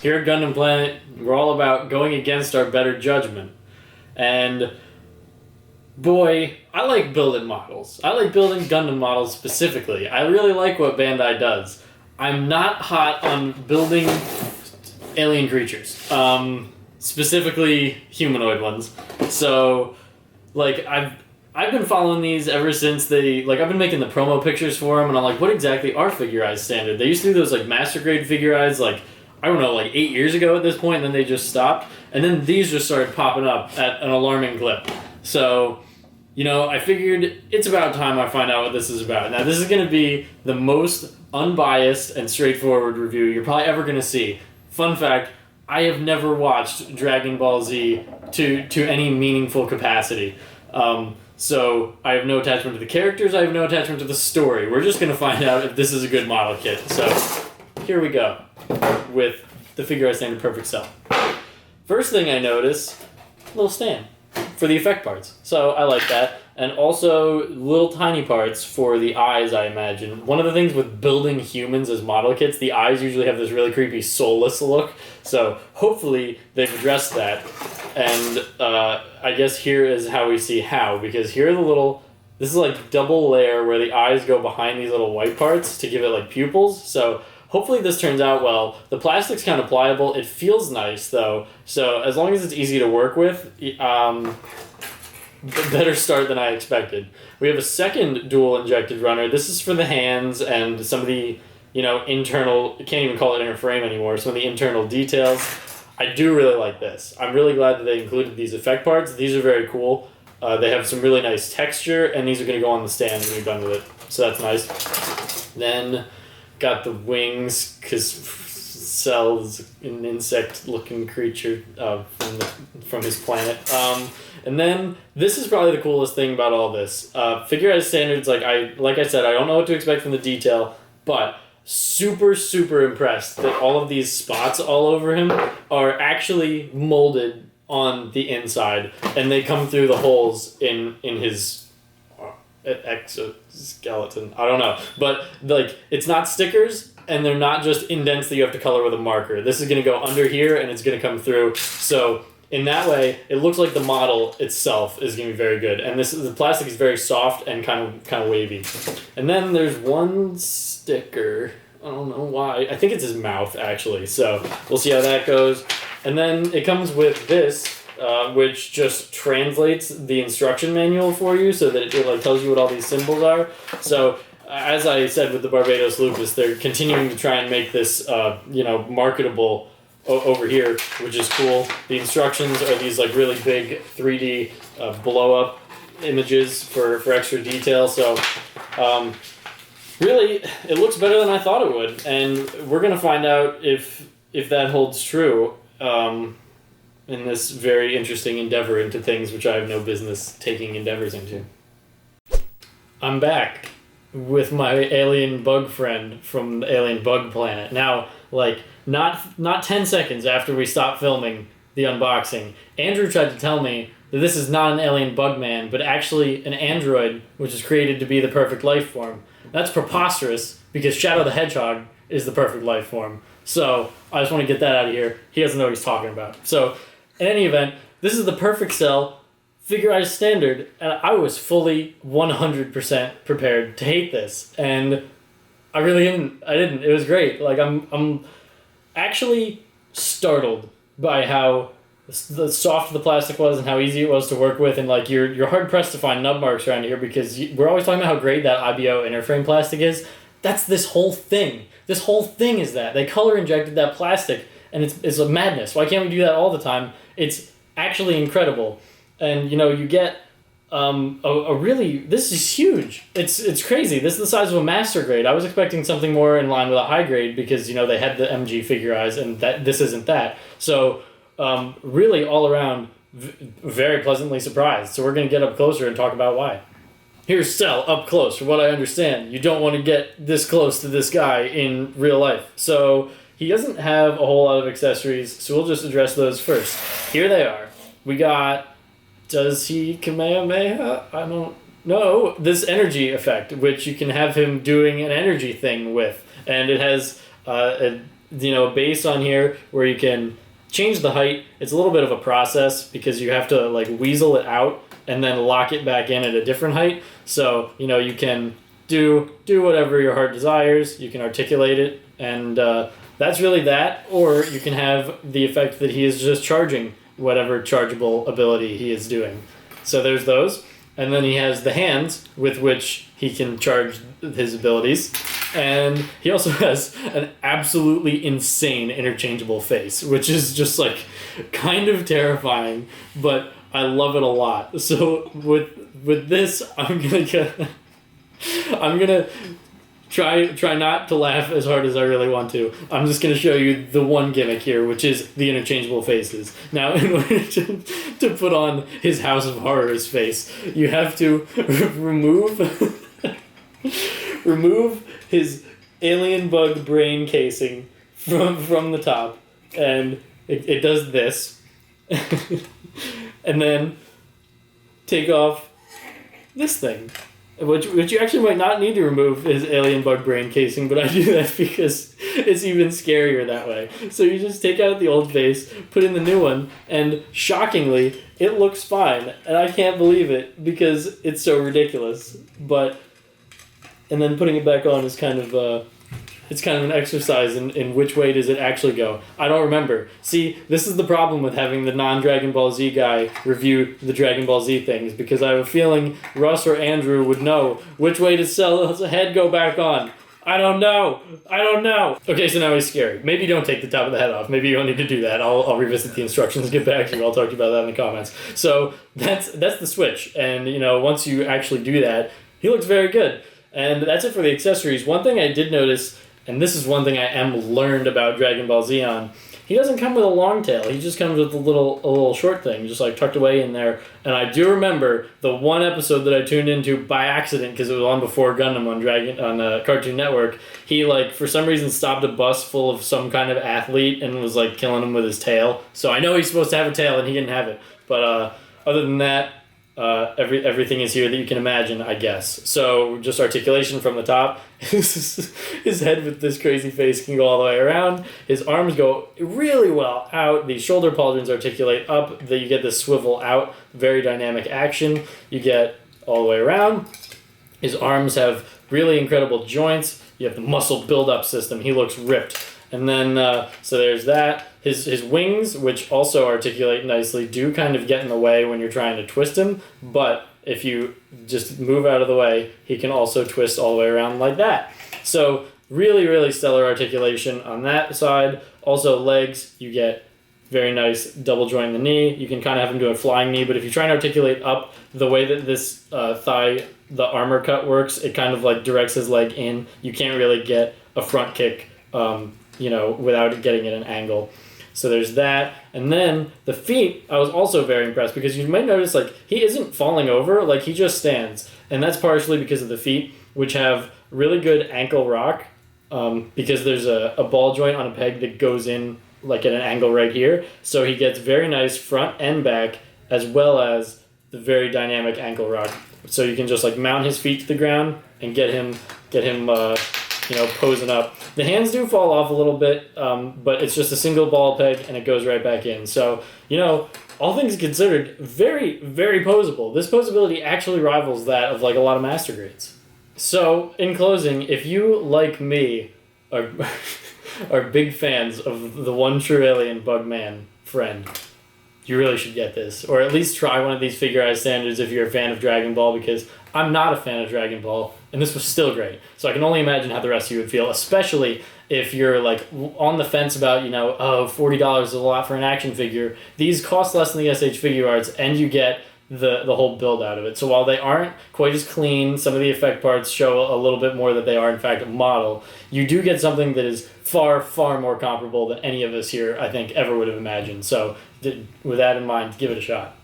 Here at Gundam Planet, we're all about going against our better judgment. And boy, I like building models. I like building Gundam models specifically. I really like what Bandai does. I'm not hot on building alien creatures, specifically humanoid ones. So, like, I've been following these ever since I've been making the promo pictures for them, and I'm like, what exactly are Figurerise standard? They used to do those, like, master grade Figurerise, like, I don't know, like 8 years ago at this point, and then they just stopped. And then these just started popping up at an alarming clip. So, you know, I figured it's about time I find out what this is about. Now, this is going to be the most unbiased and straightforward review you're probably ever going to see. Fun fact, I have never watched Dragon Ball Z to any meaningful capacity. So I have no attachment to the characters, I have no attachment to the story. We're just going to find out if this is a good model kit. So here we go with the Figurerise Standard Perfect Cell. First thing I notice, a little stand for the effect parts. So I like that. And also little tiny parts for the eyes, I imagine. One of the things with building humans as model kits, the eyes usually have this really creepy soulless look. So hopefully they've addressed that. And I guess here is how we see how, because here are the this is like double layer where the eyes go behind these little white parts to give it like pupils. So hopefully this turns out well. The plastic's kind of pliable. It feels nice though. So as long as it's easy to work with, better start than I expected. We have a second dual injected runner. This is for the hands and some of the, internal, I can't even call it inner frame anymore, some of the internal details. I do really like this. I'm really glad that they included these effect parts. These are very cool. They have some really nice texture, and these are going to go on the stand when you're done with it. So that's nice. Then got the wings, because Cell's an insect-looking creature from his planet. And then this is probably the coolest thing about all this. Figurerise standards, like I said, I don't know what to expect from the detail, but super, super impressed that all of these spots all over him are actually molded on the inside, and they come through the holes in his exoskeleton. I don't know, but like it's not stickers, and they're not just indents that you have to color with a marker. This is going to go under here, and it's going to come through. So in that way, it looks like the model itself is going to be very good, and the plastic is very soft and kind of wavy. And then there's one sticker. I don't know why. I think it's his mouth actually. So we'll see how that goes. And then it comes with this, which just translates the instruction manual for you, so that it like tells you what all these symbols are. So as I said with the Barbados Lupus, they're continuing to try and make this marketable over here, which is cool. The instructions are these like really big 3D blow-up images for extra detail. So really, it looks better than I thought it would, and we're gonna find out if that holds true in this very interesting endeavor into things which I have no business taking endeavors into. I'm back with my alien bug friend from the alien bug planet. Now, like, not 10 seconds after we stopped filming the unboxing, Andrew tried to tell me that this is not an alien bug man, but actually an android which is created to be the perfect life form. That's preposterous, because Shadow the Hedgehog is the perfect life form. So I just want to get that out of here. He doesn't know what he's talking about. So in any event, this is the Perfect Cell Figurerise standard, and I was fully 100% prepared to hate this, and I really didn't. It was great. Like I'm actually startled by how the soft the plastic was and how easy it was to work with, and like you're hard pressed to find nub marks around here, because we're always talking about how great that IBO interframe plastic is. That's this whole thing. This whole thing is that they color injected that plastic, and it's a madness. Why can't we do that all the time? It's actually incredible. And you get a really, this is huge. It's crazy. This is the size of a master grade. I was expecting something more in line with a high grade, because they had the MG Figurerise, and this isn't that. So really all around very pleasantly surprised. So we're going to get up closer and talk about why. Here's Cell up close. From what I understand, you don't want to get this close to this guy in real life. So he doesn't have a whole lot of accessories, so we'll just address those first. Here they are. We got, does he Kamehameha? I don't know. This energy effect, which you can have him doing an energy thing with. And it has base on here where you can change the height. It's a little bit of a process because you have to like weasel it out and then lock it back in at a different height. So, you can do whatever your heart desires. You can articulate it, and that's really that. Or you can have the effect that he is just charging whatever chargeable ability he is doing. So there's those. And then he has the hands with which he can charge his abilities. And he also has an absolutely insane interchangeable face, which is just like kind of terrifying, but I love it a lot. So with this, I'm gonna try not to laugh as hard as I really want to. I'm just gonna show you the one gimmick here, which is the interchangeable faces. Now, in order to put on his House of Horrors face, you have to remove his alien bug brain casing from the top, and it does this. And then take off this thing, which you actually might not need to remove his alien bug brain casing, but I do that because it's even scarier that way. So you just take out the old face, put in the new one, and shockingly, it looks fine. And I can't believe it because it's so ridiculous. And then putting it back on is kind of it's kind of an exercise in which way does it actually go. I don't remember. See, this is the problem with having the non-Dragon Ball Z guy review the Dragon Ball Z things, because I have a feeling Russ or Andrew would know which way does Cell's head go back on. I don't know. Okay, so now he's scary. Maybe don't take the top of the head off. Maybe you don't need to do that. I'll revisit the instructions, get back to you. I'll talk to you about that in the comments. So that's the switch. And, once you actually do that, he looks very good. And that's it for the accessories. One thing I did notice, and this is one thing I am learned about Dragon Ball Z on, he doesn't come with a long tail. He just comes with a little short thing, just like tucked away in there. And I do remember the one episode that I tuned into by accident because it was on before Gundam on Cartoon Network. He for some reason stopped a bus full of some kind of athlete and was killing him with his tail. So I know he's supposed to have a tail and he didn't have it. But other than that, everything is here that you can imagine, I guess. So just articulation from the top. His head with this crazy face can go all the way around. His arms go really well out. The shoulder pauldrons articulate up. You get this swivel out. Very dynamic action. You get all the way around. His arms have really incredible joints. You have the muscle build-up system. He looks ripped. And then, so there's that. His wings, which also articulate nicely, do kind of get in the way when you're trying to twist him. But if you just move out of the way, he can also twist all the way around like that. So really, really stellar articulation on that side. Also legs, you get very nice double joint in the knee. You can kind of have him do a flying knee, but if you try and articulate up the way that this thigh, the armor cut works, it kind of directs his leg in. You can't really get a front kick without getting at an angle. So there's that. And then the feet, I was also very impressed because you might notice he isn't falling over, he just stands. And that's partially because of the feet, which have really good ankle rock, because there's a ball joint on a peg that goes in at an angle right here. So he gets very nice front and back, as well as the very dynamic ankle rock. So you can just mount his feet to the ground and get him posing up. The hands do fall off a little bit, but it's just a single ball peg and it goes right back in. So, all things considered, very, very posable. This posability actually rivals that of a lot of master grades. So, in closing, if you, like me, are big fans of the one true alien Bugman friend, you really should get this. Or at least try one of these Figurerise standards if you're a fan of Dragon Ball, because I'm not a fan of Dragon Ball, and this was still great. So I can only imagine how the rest of you would feel, especially if you're on the fence about, $40 is a lot for an action figure. These cost less than the SH Figuarts, and you get the whole build out of it. So while they aren't quite as clean, some of the effect parts show a little bit more that they are in fact a model, you do get something that is far, far more comparable than any of us here, I think, ever would have imagined. So with that in mind, give it a shot.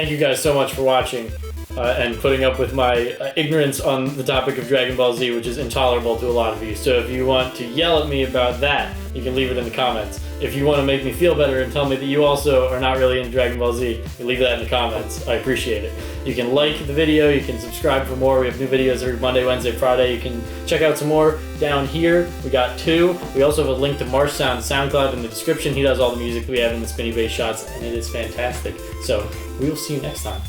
thank you guys so much for watching and putting up with my ignorance on the topic of Dragon Ball Z, which is intolerable to a lot of you. So if you want to yell at me about that, you can leave it in the comments. If you want to make me feel better and tell me that you also are not really into Dragon Ball Z, you leave that in the comments. I appreciate it. You can like the video, you can subscribe for more. We have new videos every Monday, Wednesday, Friday. You can check out some more down here. We got 2. We also have a link to Marsh Sound's SoundCloud in the description. He does all the music we have in the spinny bass shots, and it is fantastic. So we will see you next time.